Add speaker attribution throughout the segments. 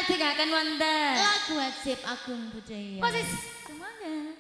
Speaker 1: ngajengaken wonten
Speaker 2: lagu wajib Agung Budaya.
Speaker 1: posisi semangat.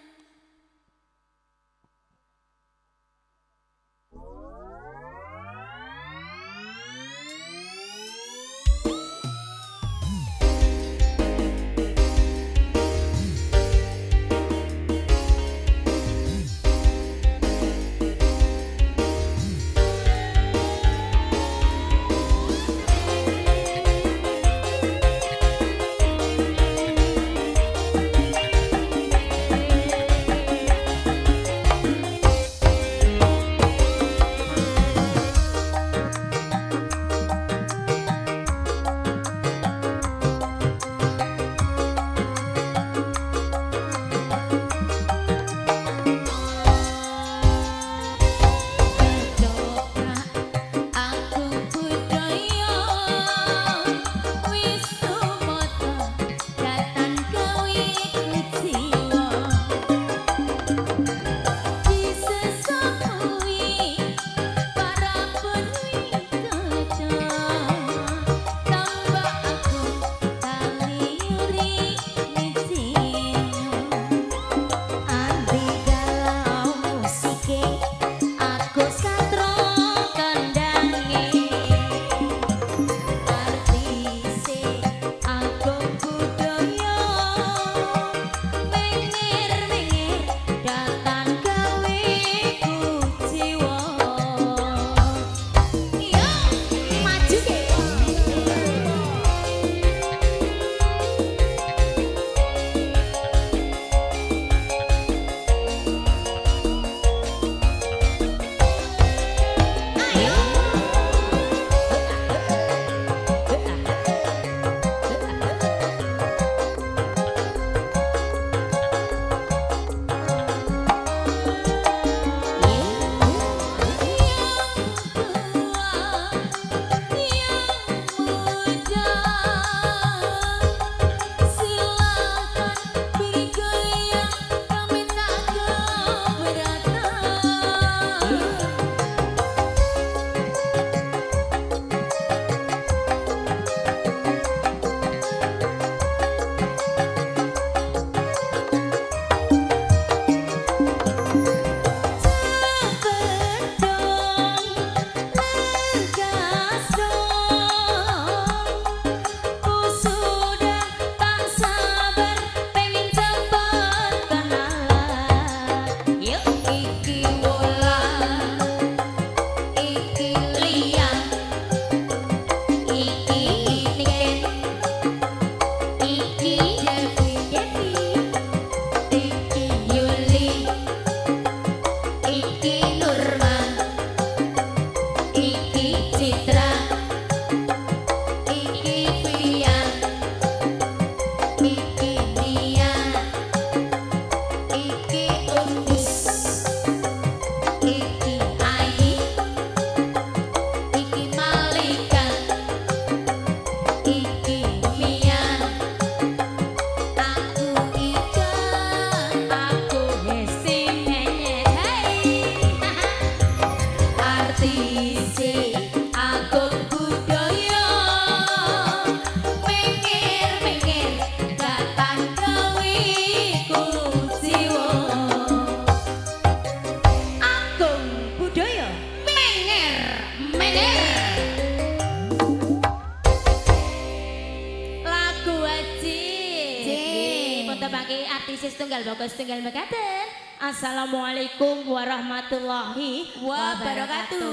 Speaker 1: Setunggal mekaten. Assalamualaikum warahmatullahi wabarakatuh.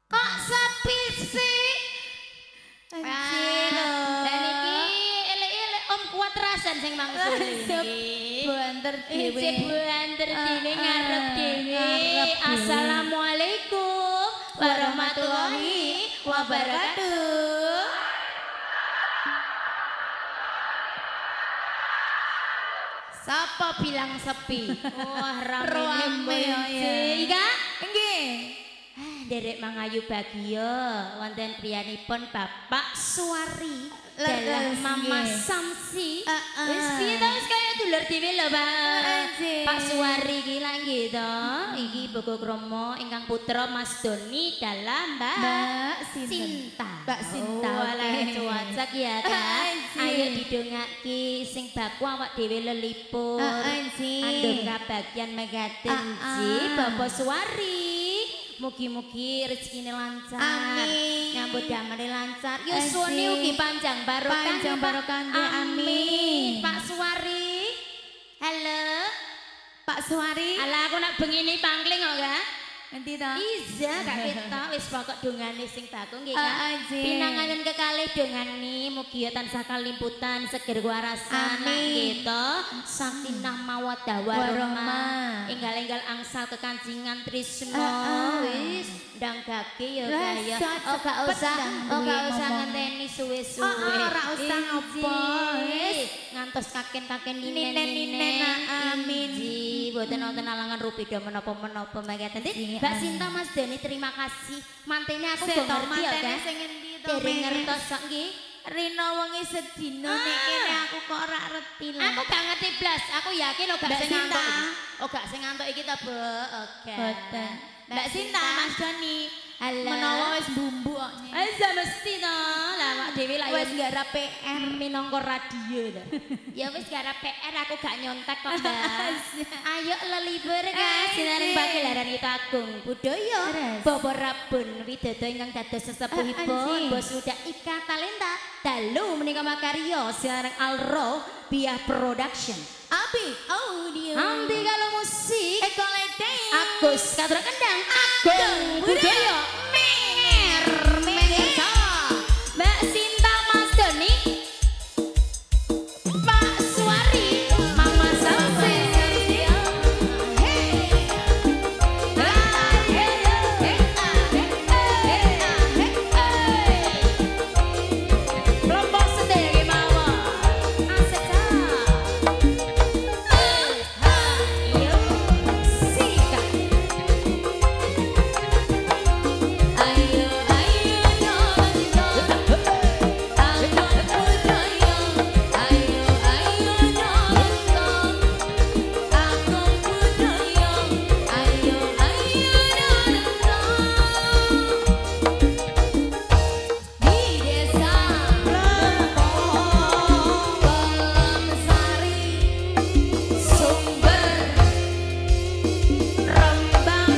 Speaker 2: Kok sepi sih?
Speaker 1: Dan iki elek-elek om kuat rasan sing mangsul iki.
Speaker 2: Banter dhewe.
Speaker 1: Banter dhewe ngarep dhewe. Assalamualaikum warahmatullahi wabarakatuh.
Speaker 2: Sapa bilang sepi?
Speaker 1: Wah,
Speaker 2: rame ya.
Speaker 1: Ika?
Speaker 2: Nggih.
Speaker 1: Derek mangayu bahagia wonten priyanipun Bapak Suwari dalam Mama Samsi. Wis piye to wis kaya dulur dhewe lho, Pak Suwari iki lak nggih to. Iki Bogo Kromo ingkang putra Mas Doni dalam Mbak Sinta.
Speaker 2: Mbak Sinta.
Speaker 1: Walah cuacak ya kan. Ayo didongake sing baku awak dhewe leliput. Andung kabagyan megaten ji Bapak Suwari. Mugi-mugi rezekine lancar. Amin. Nyambut damane lancar. Yuswane ugi panjang barokah.
Speaker 2: Panjang barokah nggih. Amin.
Speaker 1: Pak Suwari. Halo. Pak Suwari. Alah aku nak bengi ini pangling kok, Kak.
Speaker 2: Nanti to.
Speaker 1: Iya, gak ketok wis pokok dongane sing baku nggih, Kak. Pinanganan kekalih dongane mugi ya tansah kalimputan seger warasan gitu. Sakinah mawaddah warahmah. Enggal-enggal angsal kekancingan tresna. Wis ndang gage ya kaya. Oh gak usah ngenteni suwe-suwe.
Speaker 2: Ora usah ngopo.
Speaker 1: Wis ngantos kaken-kaken ninen. Amin. Boten wonten alangan rupiah menapa-menapa mangketen. Mbak Sinta Mas Doni terima kasih. Mantene aku kok ngerti ya, Kak.
Speaker 2: Sing endi to?
Speaker 1: Dereng ngertos kok nggih.
Speaker 2: Rina wengi sedina nek kene aku kok ora reti lho.
Speaker 1: Aku gak ngerti blas. Aku yakin lo gak sing ngantuk. Oh gak sing ngantuk iki to, Bu. Oke.
Speaker 2: Boten. Mbak Sinta Mas Doni.
Speaker 1: Halo.
Speaker 2: Menawa wis bumbu kok.
Speaker 1: Aja mesti to. Lah awak dhewe lak
Speaker 2: wis garap PR
Speaker 1: minangka radio to. Ya wis garap PR aku gak nyontek kok, Mbak. Ayo lelibur Kak. Sinaring pagelaran kita Agung Budaya. Bapa Rabun Widodo ingkang dados sesepuhipun Bos Ludak Ika Talenta. Dalu menika makarya sinaring Alro Biah Production.
Speaker 2: Abi audio.
Speaker 1: Nanti kalau musik
Speaker 2: Eko Lete.
Speaker 1: Agus Kadra Kendang Agung Budaya Mer Mengersa Mbak Sinta Mas Doni Pak Suwari Mama Samsi kelompok sedaya mawon asik ayo sikat ayo di desa Sari Sumber Rembang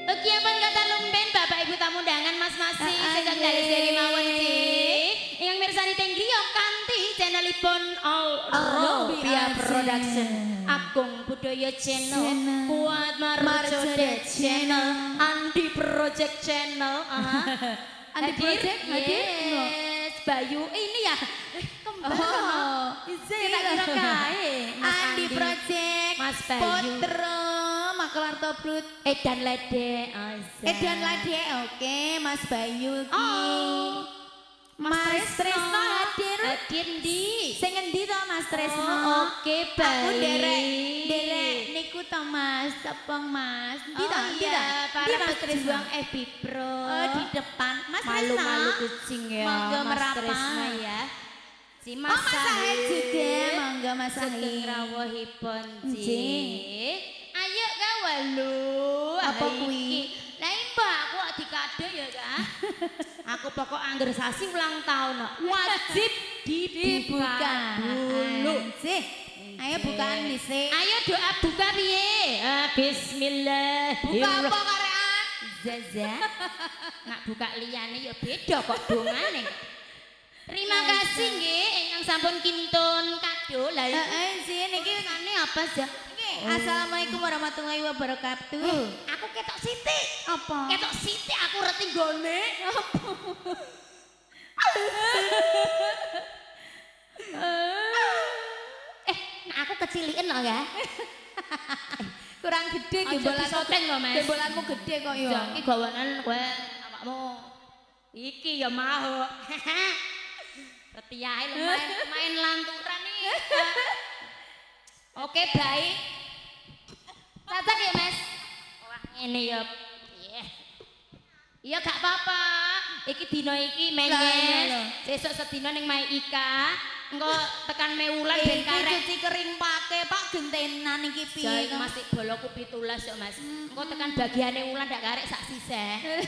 Speaker 1: Kegiatan kata lumben Bapak Ibu tamu undangan Mas Masi sedang dari seri mawon sih yang mirsani tenggriyo kanti channelipun Alro Biah Production Agung Budaya Channel Kuat Marjode Channel Andi Project Channel
Speaker 2: Andi Project hadir?
Speaker 1: Yes Bayu ini ya kembar
Speaker 2: Kita
Speaker 1: kira kae Mas
Speaker 2: Andi Project
Speaker 1: Mas Bayu
Speaker 2: Potro Makelarto Blut
Speaker 1: Edan Lede
Speaker 2: Edan Lade oke Mas Bayu ki Mas Tresno hadir
Speaker 1: di
Speaker 2: sing endi to Mas Tresno
Speaker 1: oke
Speaker 2: aku
Speaker 1: baik
Speaker 2: derek niku to Mas tepung Mas endi to
Speaker 1: iya para
Speaker 2: Mas Tresno
Speaker 1: pejuang FB Pro
Speaker 2: di depan Mas Tresno
Speaker 1: malu-malu kucing ya
Speaker 2: monggo
Speaker 1: Mas
Speaker 2: merapat
Speaker 1: Tresno ya si
Speaker 2: oh
Speaker 1: Mas
Speaker 2: Mas Sahid juga monggo Mas
Speaker 1: Sugeng
Speaker 2: Sahid
Speaker 1: rawuhipun
Speaker 2: Nggih.
Speaker 1: ji ayo kawalu
Speaker 2: Apa kuwi?
Speaker 1: lah mbak aku dikado ya Kak aku pokok angger sasi ulang tahun wajib dibuka dulu
Speaker 2: sih ayo bukaan dhisik
Speaker 1: ayo doa buka piye bismillah
Speaker 2: buka apa karean
Speaker 1: Zaza nak buka liyane ya beda kok dongane terima kasih nggih ingkang sampun kintun kado lah
Speaker 2: sih niki
Speaker 1: ngene apa sih
Speaker 2: Assalamualaikum warahmatullahi wabarakatuh.
Speaker 1: Aku ketok sithik.
Speaker 2: Apa?
Speaker 1: Ketok sithik aku reti nggone. Nah aku keciliken lho ya.
Speaker 2: Kurang gede
Speaker 1: gembolan soteng kok, Mas.
Speaker 2: Gembolanmu gede kok ya.
Speaker 1: Iki gawanan kowe awakmu. Iki ya mau. Reti ae lho main lanturan iki. Oke, baik. Cacak ya, Mas. Wah, ngene ya. Piye? Iya gak apa-apa. Iki dino iki menyes. Sesuk sedina ning Mai Ika. Engko tekan Mewulan ben karek.
Speaker 2: Cuci kering pake Pak gentenan iki piye?
Speaker 1: Jai Mas boloku 17 yo Mas. Engko tekan bagiane Wulan dak karek sak sisih.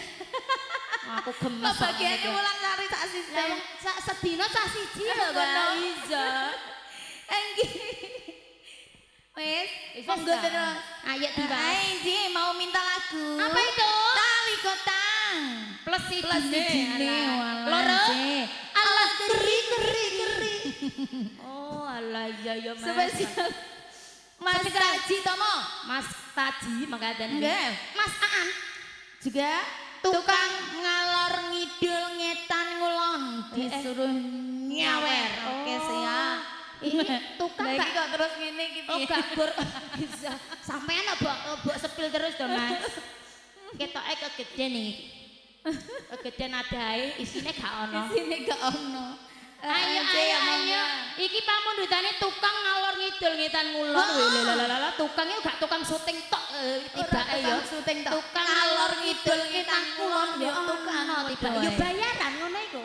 Speaker 1: Aku gemes.
Speaker 2: Kok bagiane Wulan karek sak sisih?
Speaker 1: Sak sedina sak siji lho Mbak. Iya.
Speaker 2: Enggi. Wes, monggo terus.
Speaker 1: Ayo dibahas.
Speaker 2: Ayo mau minta lagu.
Speaker 1: Apa itu?
Speaker 2: Tali Kotang.
Speaker 1: Plus
Speaker 2: sijine.
Speaker 1: Loro. Allah keri. Oh, alah iya Mas.
Speaker 2: Spesial. Mas Taji Tomo.
Speaker 1: Mas Taji mangkaten.
Speaker 2: Nggih.
Speaker 1: Mas Aan
Speaker 2: juga tukang ngalor ngidul ngetan ngulon disuruh nyawer. Oke, siap.
Speaker 1: Tukang
Speaker 2: lagi kok terus ngene iki piye?
Speaker 1: Oh, gak gur bisa. Sampean mbok sepil terus to, Mas. Ketoke kegeden iki. Kegeden adae isine gak ono.
Speaker 2: Isine gak ono.
Speaker 1: Ayo. Iki pamundhutane tukang ngalor ngidul ngetan ngulon. Lha tukang iki gak tukang syuting tok tibake ya. Tukang ngalor ngidul ngetan ngulon ya tukang tibake. Ya bayaran ngono iku.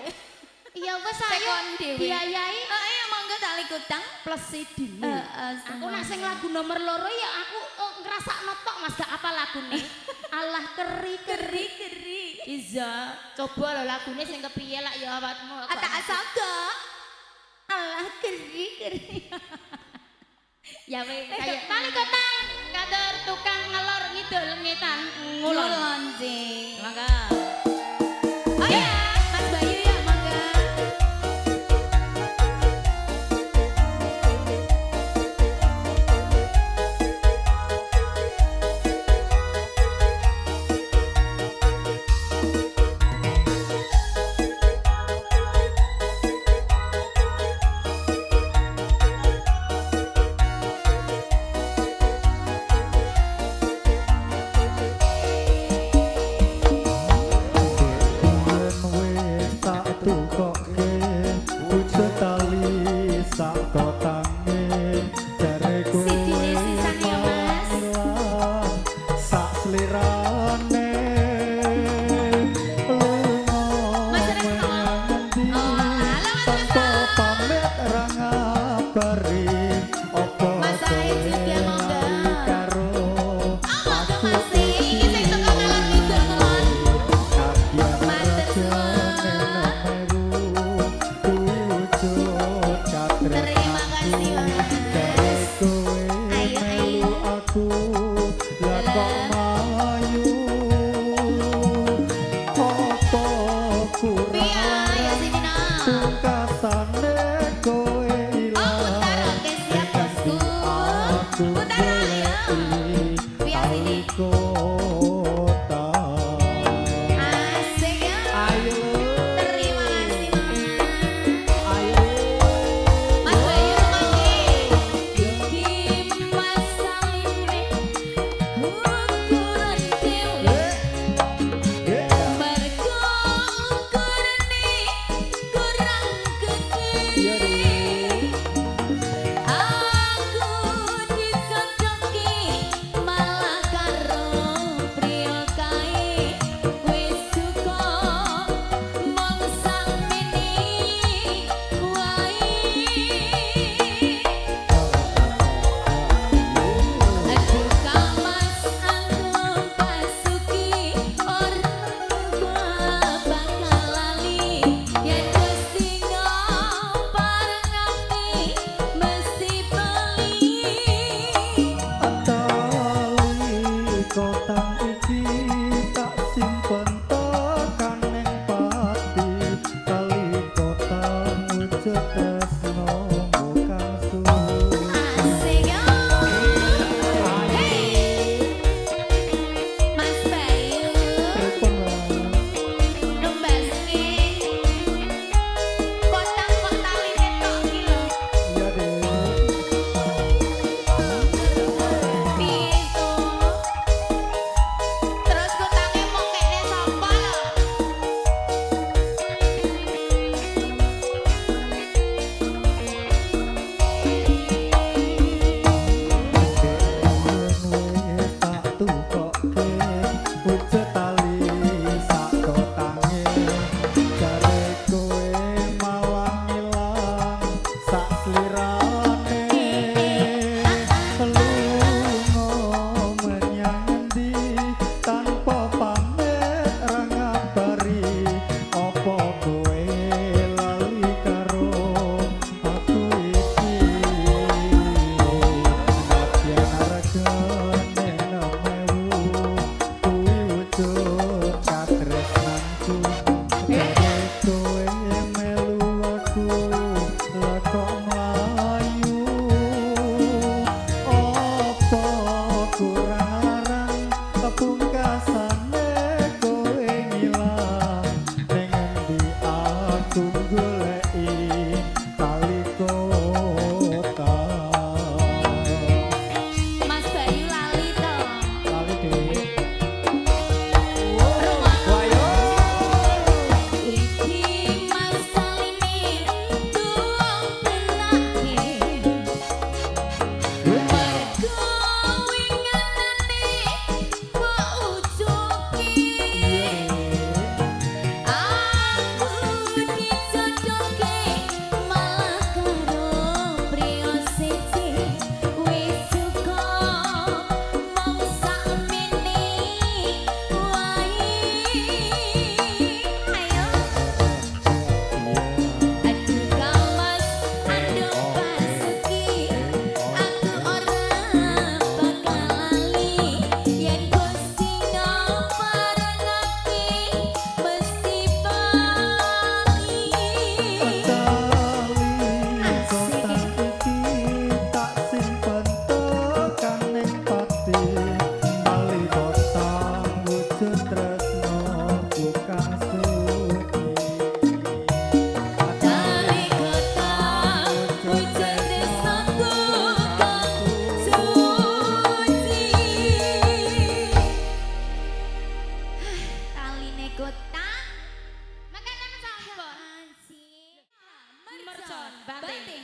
Speaker 1: Iya wis ayo biayai.
Speaker 2: Ayo monggo Tali Kotang
Speaker 1: plus sidine. Aku nek sing lagu nomor 2 ya aku ngrasakno tok Mas gak apa lagune. Allah keri. Iya, coba lho lagune sing kepiye lak ya awakmu.
Speaker 2: Tak asaga. Allah keri.
Speaker 1: Ya wis kaya Tali Kotang kader tukang ngelor ngidul ngetan ngulon. Mangga.
Speaker 2: Ayo Mas Bayu ya mangga.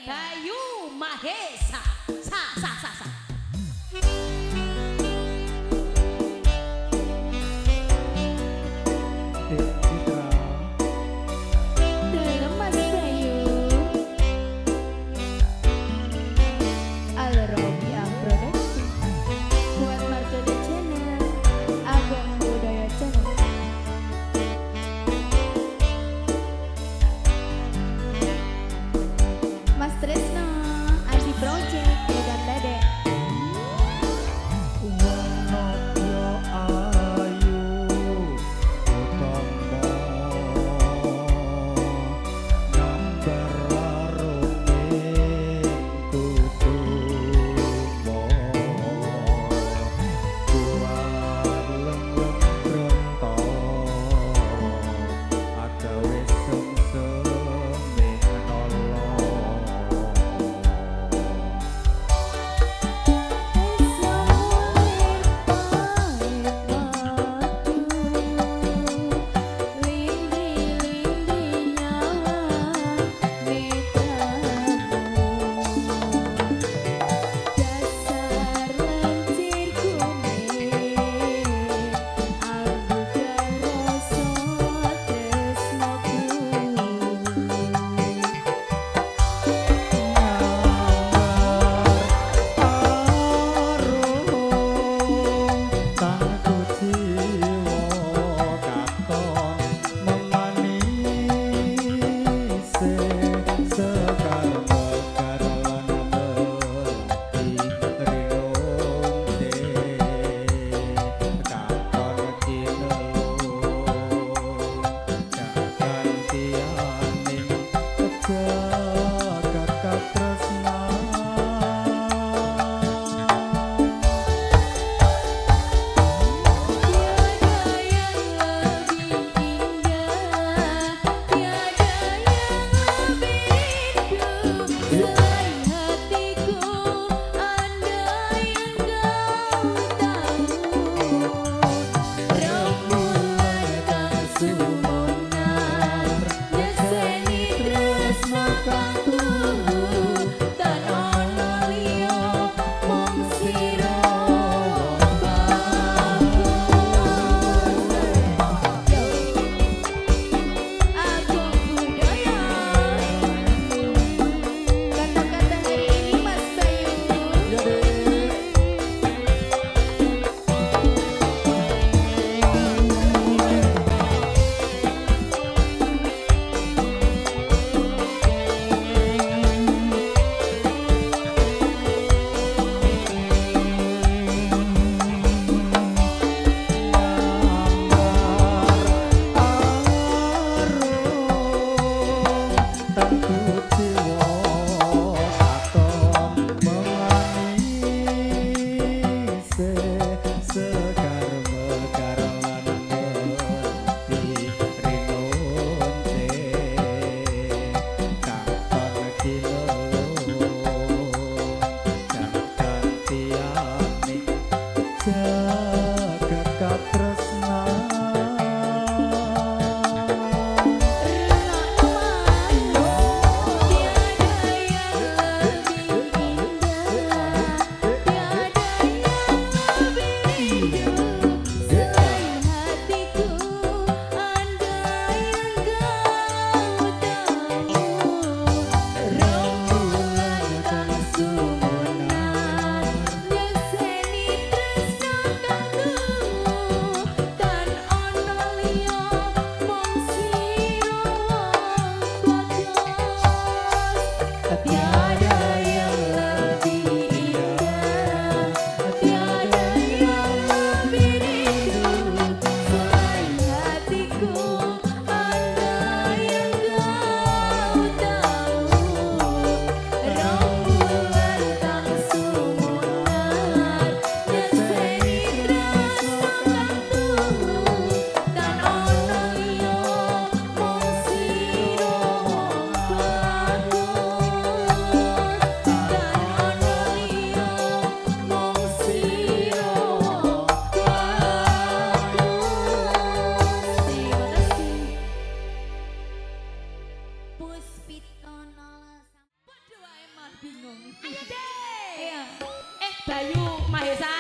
Speaker 1: Bayu Mahesa. Sa.
Speaker 2: Tiada yang lebih indah, tiada yang lebih rindu selain hatiku. Anda yang kau tahu, rembulan tak sumunar dan seni rasakan tubuh dan ono yo mung siro bingung. Ayo deh. Iya.
Speaker 1: Bayu Mahesa.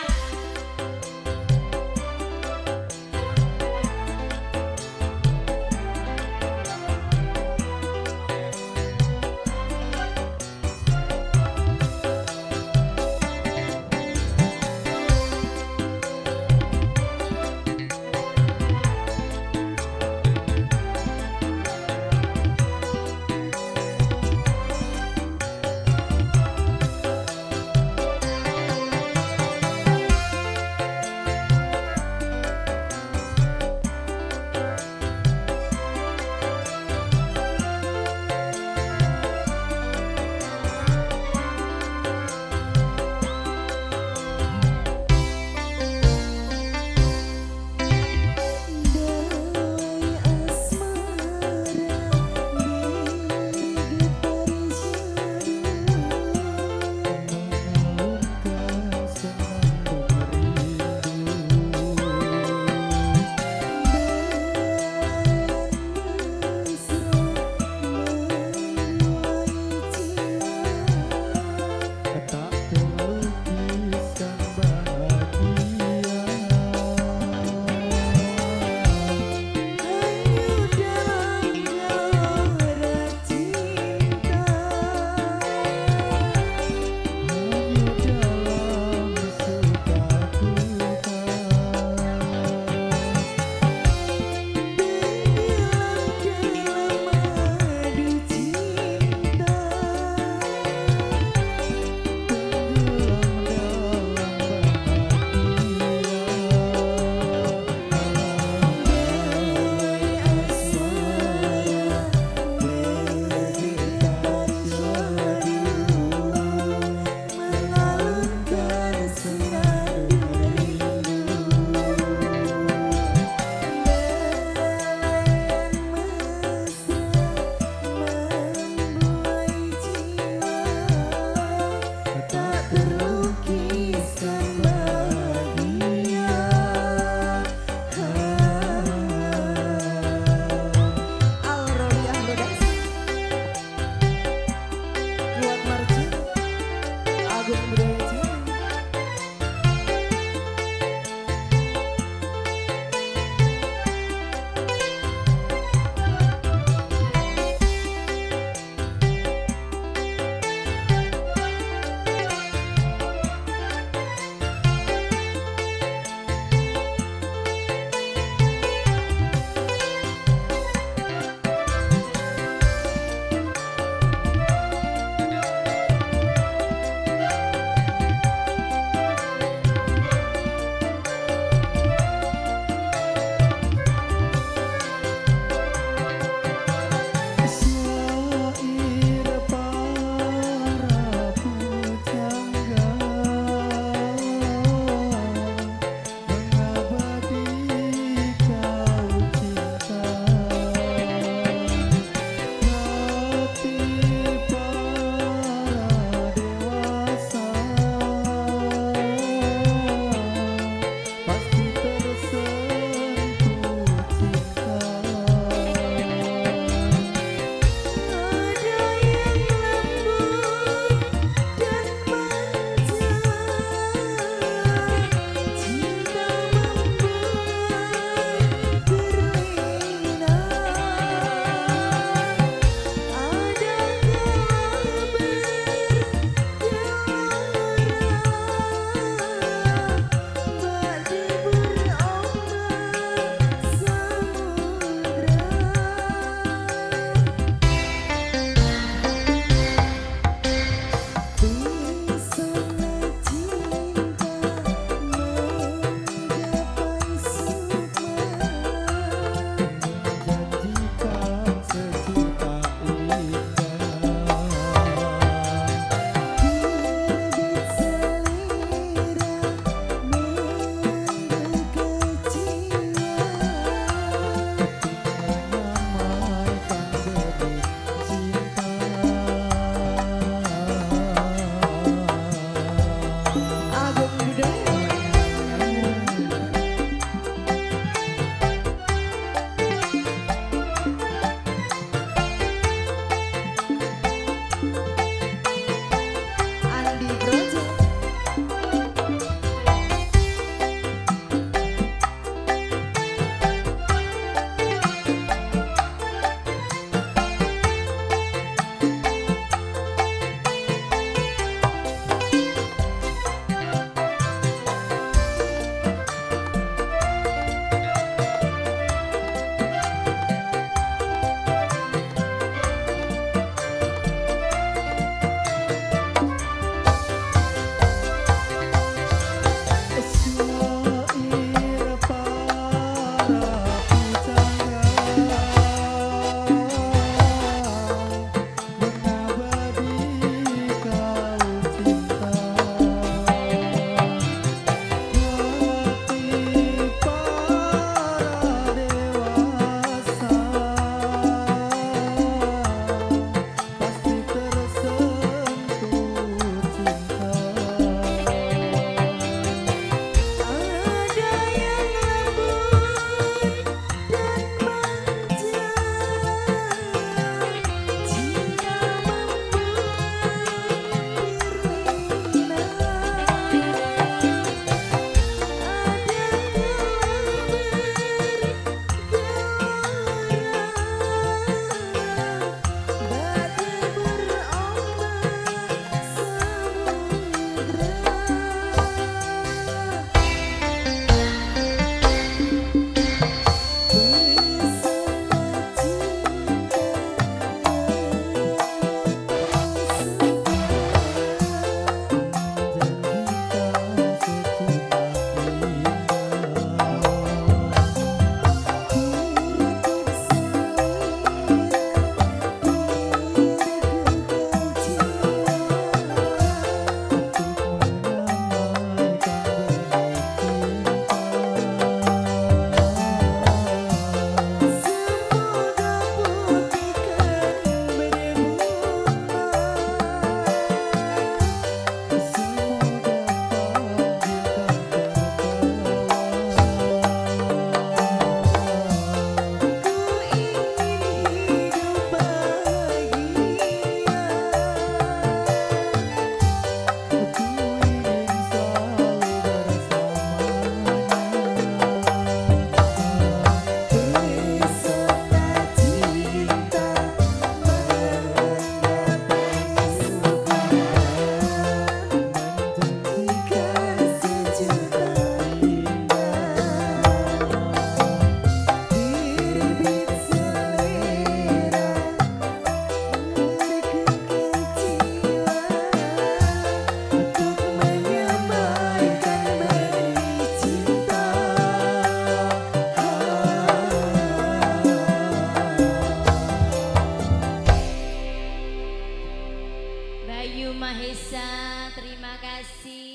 Speaker 1: Mahesa, terima kasih.